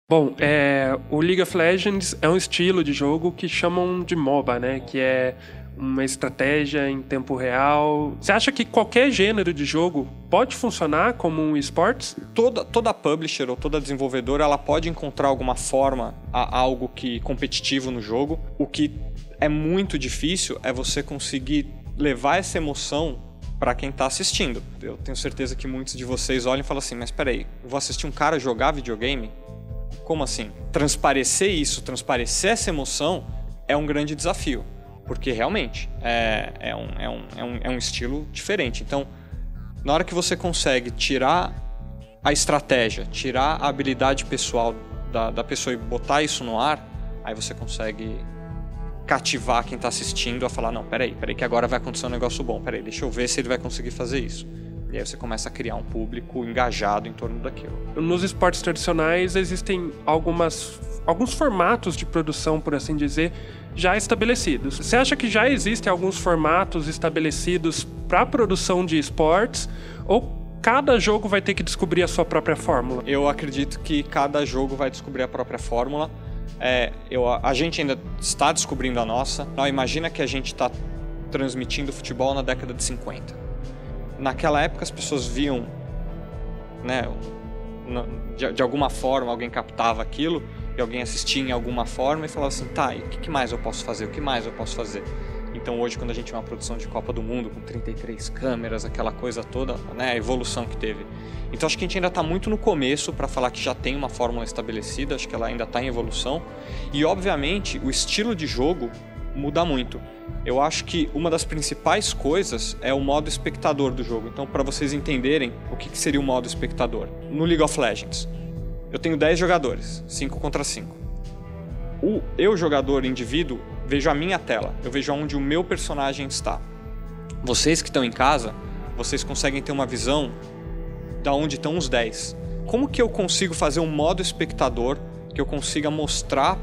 Bom, o League of Legends é um estilo de jogo que chamam de MOBA, né? Que é uma estratégia em tempo real. Você acha que qualquer gênero de jogo pode funcionar como um esportes? Toda publisher ou toda desenvolvedora, ela pode encontrar alguma forma a algo competitivo no jogo. O que é muito difícil é você conseguir levar essa emoção para quem está assistindo. Eu tenho certeza que muitos de vocês olham e falam assim, mas peraí, eu vou assistir um cara jogar videogame? Como assim? Transparecer essa emoção é um grande desafio, porque realmente é um estilo diferente. Então, na hora que você consegue tirar a estratégia, tirar a habilidade pessoal da pessoa e botar isso no ar, aí você consegue cativar quem está assistindo a falar, não, peraí que agora vai acontecer um negócio bom, peraí, deixa eu ver se ele vai conseguir fazer isso. E aí você começa a criar um público engajado em torno daquilo. Nos esportes tradicionais existem alguns formatos de produção, por assim dizer, já estabelecidos. Você acha que já existem alguns formatos estabelecidos para a produção de esportes ou cada jogo vai ter que descobrir a sua própria fórmula? Eu acredito que cada jogo vai descobrir a própria fórmula. A gente ainda está descobrindo a nossa. Imagina que a gente está transmitindo futebol na década de 50. Naquela época as pessoas viam, né, de alguma forma alguém captava aquilo e alguém assistia em alguma forma e falava assim, tá, e o que mais eu posso fazer? O que mais eu posso fazer? Então hoje quando a gente vê uma produção de Copa do Mundo com 33 câmeras, aquela coisa toda, né, a evolução que teve. Então acho que a gente ainda está muito no começo para falar que já tem uma fórmula estabelecida, acho que ela ainda está em evolução e obviamente o estilo de jogo muda muito. Eu acho que uma das principais coisas é o modo espectador do jogo. Então, para vocês entenderem o que seria o modo espectador. No League of Legends, eu tenho 10 jogadores, 5 contra 5. Eu, jogador indivíduo, vejo a minha tela. Eu vejo onde o meu personagem está. Vocês que estão em casa, vocês conseguem ter uma visão de onde estão os 10. Como que eu consigo fazer um modo espectador que eu consiga mostrar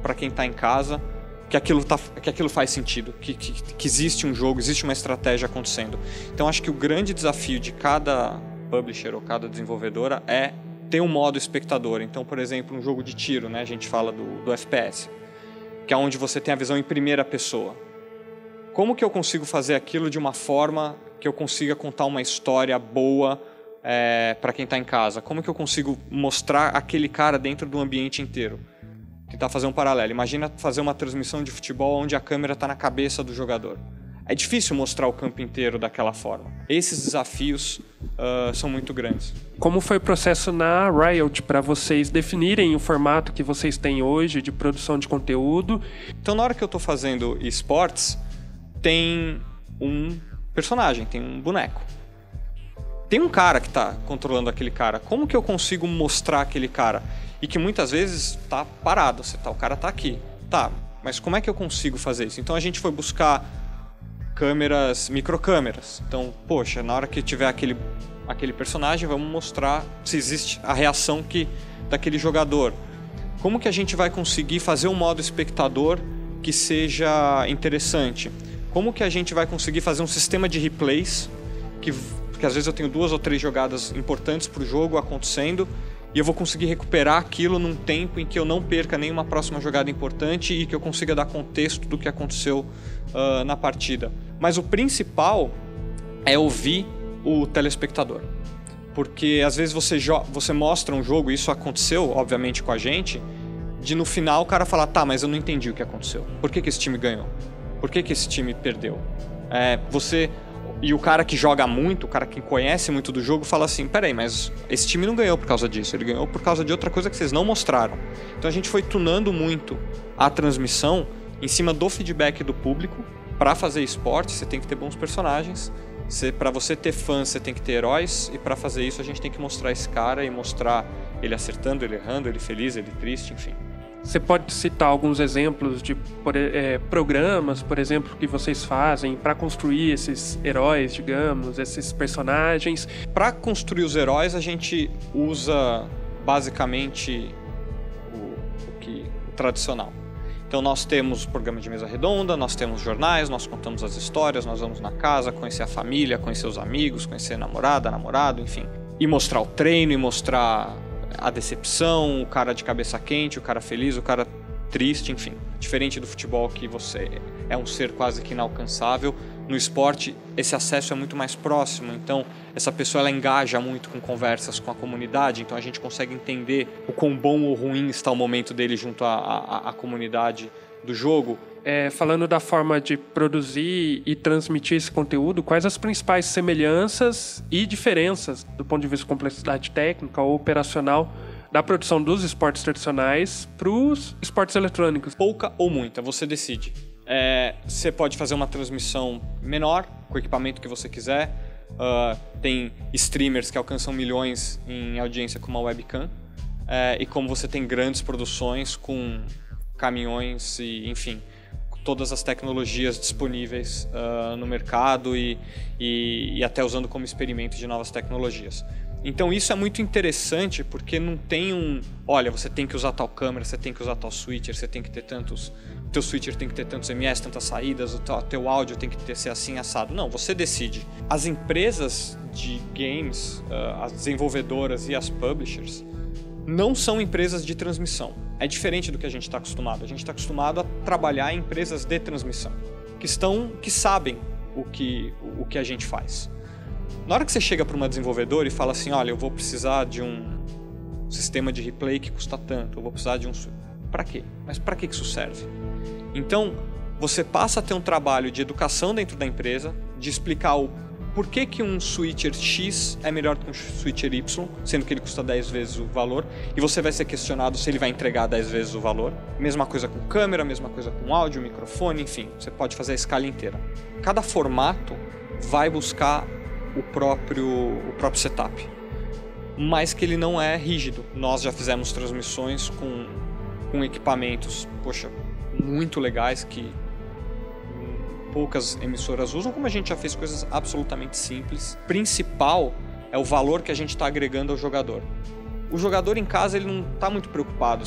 para quem está em casa que aquilo faz sentido, que existe um jogo, existe uma estratégia acontecendo. Então acho que o grande desafio de cada publisher ou cada desenvolvedora é ter um modo espectador. Então, por exemplo, um jogo de tiro, né, a gente fala do FPS, que é onde você tem a visão em primeira pessoa. Como que eu consigo fazer aquilo de uma forma que eu consiga contar uma história boa para quem está em casa? Como que eu consigo mostrar aquele cara dentro do ambiente inteiro? Tentar fazer um paralelo. Imagina fazer uma transmissão de futebol onde a câmera está na cabeça do jogador. É difícil mostrar o campo inteiro daquela forma. Esses desafios são muito grandes. Como foi o processo na Riot para vocês definirem o formato que vocês têm hoje de produção de conteúdo? Então, na hora que eu estou fazendo esportes, tem um personagem, tem um boneco. Tem um cara que está controlando aquele cara. Como que eu consigo mostrar aquele cara? E que muitas vezes está parado, o cara está aqui. Tá, mas como é que eu consigo fazer isso? Então a gente foi buscar microcâmeras. Então, poxa, na hora que tiver aquele personagem, vamos mostrar se existe a reação daquele jogador. Como que a gente vai conseguir fazer um modo espectador que seja interessante? Como que a gente vai conseguir fazer um sistema de replays, porque às vezes eu tenho 2 ou 3 jogadas importantes para o jogo acontecendo, e eu vou conseguir recuperar aquilo num tempo em que eu não perca nenhuma próxima jogada importante e que eu consiga dar contexto do que aconteceu na partida. Mas o principal é ouvir o telespectador. Porque às vezes você mostra um jogo, e isso aconteceu, obviamente, com a gente, de no final o cara falar, tá, mas eu não entendi o que aconteceu. Por que esse time ganhou? Por que esse time perdeu? E o cara que joga muito, o cara que conhece muito do jogo, fala assim, peraí, mas esse time não ganhou por causa disso, ele ganhou por causa de outra coisa que vocês não mostraram. Então a gente foi tunando muito a transmissão em cima do feedback do público. Para fazer esporte, você tem que ter bons personagens. Para você ter fãs, você tem que ter heróis. E para fazer isso, a gente tem que mostrar esse cara e mostrar ele acertando, ele errando, ele feliz, ele triste, enfim. Você pode citar alguns exemplos de programas, por exemplo, que vocês fazem para construir esses heróis, digamos, esses personagens? Para construir os heróis, a gente usa basicamente o tradicional. Então nós temos programa de mesa redonda, nós temos jornais, nós contamos as histórias, nós vamos na casa, conhecer a família, conhecer os amigos, conhecer a namorada, namorado, enfim. E mostrar o treino, e mostrar a decepção, o cara de cabeça quente, o cara feliz, o cara triste, enfim. Diferente do futebol, que você é um ser quase que inalcançável, no esporte esse acesso é muito mais próximo, então essa pessoa ela engaja muito com conversas com a comunidade, então a gente consegue entender o quão bom ou ruim está o momento dele junto à comunidade do jogo. Falando da forma de produzir e transmitir esse conteúdo, quais as principais semelhanças e diferenças do ponto de vista de complexidade técnica ou operacional da produção dos esportes tradicionais para os esportes eletrônicos? Pouca ou muita, você decide. Você pode fazer uma transmissão menor, com o equipamento que você quiser. Tem streamers que alcançam milhões em audiência com uma webcam. E como você tem grandes produções com caminhões e, enfim, todas as tecnologias disponíveis no mercado e até usando como experimento de novas tecnologias. Então isso é muito interessante porque não tem olha, você tem que usar tal câmera, você tem que usar tal switcher, você tem que ter tantos, o teu switcher tem que ter tantos ms, tantas saídas, o teu áudio tem que ser assim assado. Não, você decide. As empresas de games, as desenvolvedoras e as publishers não são empresas de transmissão. É diferente do que a gente está acostumado. A gente está acostumado a trabalhar em empresas de transmissão, que sabem o que a gente faz. Na hora que você chega para uma desenvolvedora e fala assim, olha, eu vou precisar de um sistema de replay que custa tanto, eu vou precisar de um... Para quê? Mas para que isso serve? Então, você passa a ter um trabalho de educação dentro da empresa, de explicar o porquê que um switcher X é melhor que um switcher Y, sendo que ele custa 10 vezes o valor, e você vai ser questionado se ele vai entregar 10 vezes o valor. Mesma coisa com câmera, mesma coisa com áudio, microfone, enfim, você pode fazer a escala inteira. Cada formato vai buscar o próprio setup, mas que ele não é rígido. Nós já fizemos transmissões com equipamentos, muito legais que poucas emissoras usam, como a gente já fez coisas absolutamente simples. O principal é o valor que a gente está agregando ao jogador. O jogador em casa ele não está muito preocupado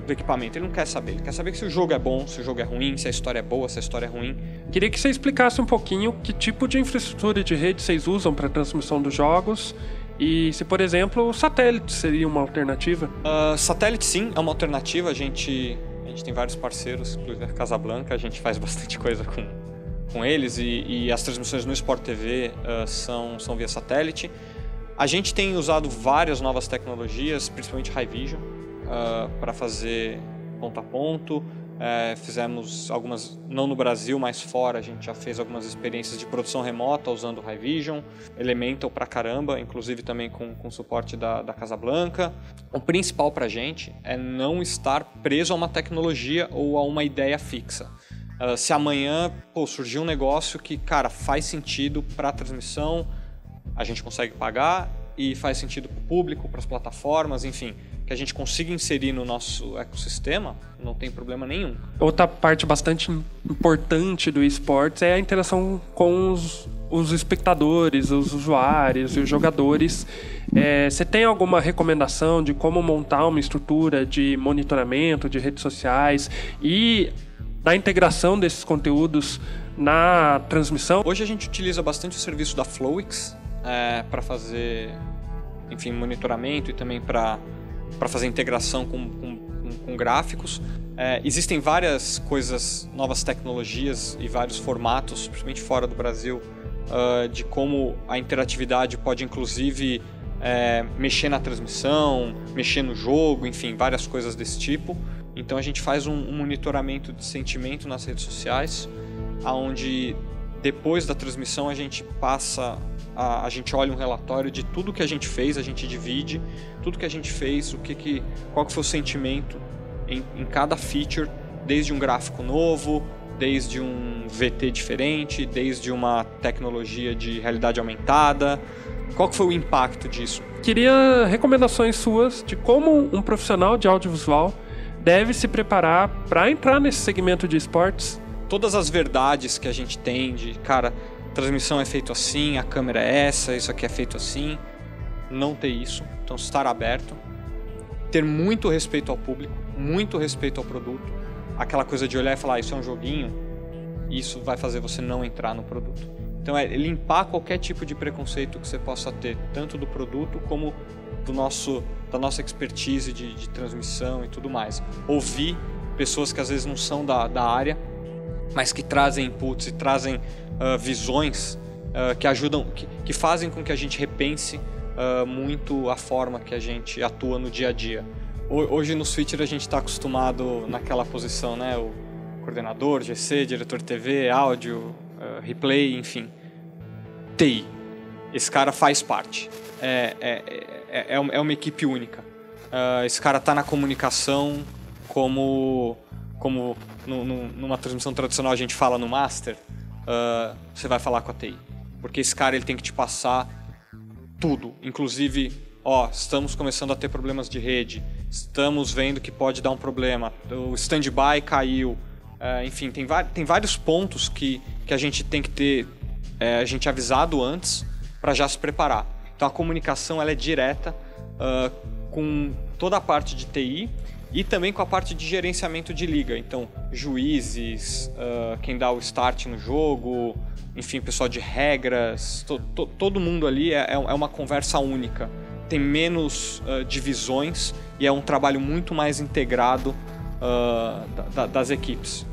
do equipamento, ele não quer saber. Ele quer saber se o jogo é bom, se o jogo é ruim, se a história é boa, se a história é ruim. Queria que você explicasse um pouquinho que tipo de infraestrutura de rede vocês usam para a transmissão dos jogos e se, por exemplo, o satélite seria uma alternativa. Satélite sim, é uma alternativa. A gente tem vários parceiros, inclusive a Casablanca, a gente faz bastante coisa com eles e as transmissões no Sport TV são via satélite. A gente tem usado várias novas tecnologias, principalmente High Vision, para fazer ponto a ponto. Fizemos algumas, não no Brasil, mas fora, a gente já fez algumas experiências de produção remota usando High Vision, Elemental pra caramba, inclusive também com suporte da Casablanca. O principal pra gente é não estar preso a uma tecnologia ou a uma ideia fixa. Se amanhã surgir um negócio que, cara, faz sentido para a transmissão, a gente consegue pagar e faz sentido para o público, para as plataformas, enfim, que a gente consiga inserir no nosso ecossistema, não tem problema nenhum. Outra parte bastante importante do esportes é a interação com os espectadores, os usuários e os jogadores. Você tem alguma recomendação de como montar uma estrutura de monitoramento de redes sociais e da integração desses conteúdos na transmissão? Hoje a gente utiliza bastante o serviço da Flowix para fazer, enfim, monitoramento e também para fazer integração com gráficos. Existem várias coisas, novas tecnologias e vários formatos, principalmente fora do Brasil, de como a interatividade pode inclusive mexer na transmissão, mexer no jogo, enfim, várias coisas desse tipo. Então a gente faz um monitoramento de sentimento nas redes sociais, onde depois da transmissão a gente a gente olha um relatório de tudo que a gente fez, a gente divide tudo que a gente fez, qual que foi o sentimento em cada feature, desde um gráfico novo, desde um VT diferente, desde uma tecnologia de realidade aumentada, qual que foi o impacto disso. Queria recomendações suas de como um profissional de audiovisual deve se preparar para entrar nesse segmento de esportes. Todas as verdades que a gente tem de, cara, transmissão é feito assim, a câmera é essa, isso aqui é feito assim, não ter isso. Então estar aberto, ter muito respeito ao público, muito respeito ao produto, aquela coisa de olhar e falar, isso é um joguinho, isso vai fazer você não entrar no produto. Então limpar qualquer tipo de preconceito que você possa ter, tanto do produto como da nossa expertise de transmissão e tudo mais. Ouvir pessoas que às vezes não são da área, mas que trazem inputs e trazem visões que ajudam, que fazem com que a gente repense muito a forma que a gente atua no dia a dia. Hoje no Switcher a gente está acostumado naquela posição, né? O coordenador, GC, diretor de TV, áudio, replay, enfim. TI. Esse cara faz parte. É uma equipe única. Esse cara está na comunicação como numa transmissão tradicional a gente fala no master, você vai falar com a TI. Porque esse cara ele tem que te passar tudo. Inclusive, estamos começando a ter problemas de rede, estamos vendo que pode dar um problema, o stand-by caiu, enfim, tem vários pontos que a gente tem que ter a gente avisado antes para já se preparar. Então a comunicação ela é direta com toda a parte de TI e também com a parte de gerenciamento de liga. Então, juízes, quem dá o start no jogo, enfim, pessoal de regras, todo mundo ali é uma conversa única. Tem menos divisões e é um trabalho muito mais integrado das equipes.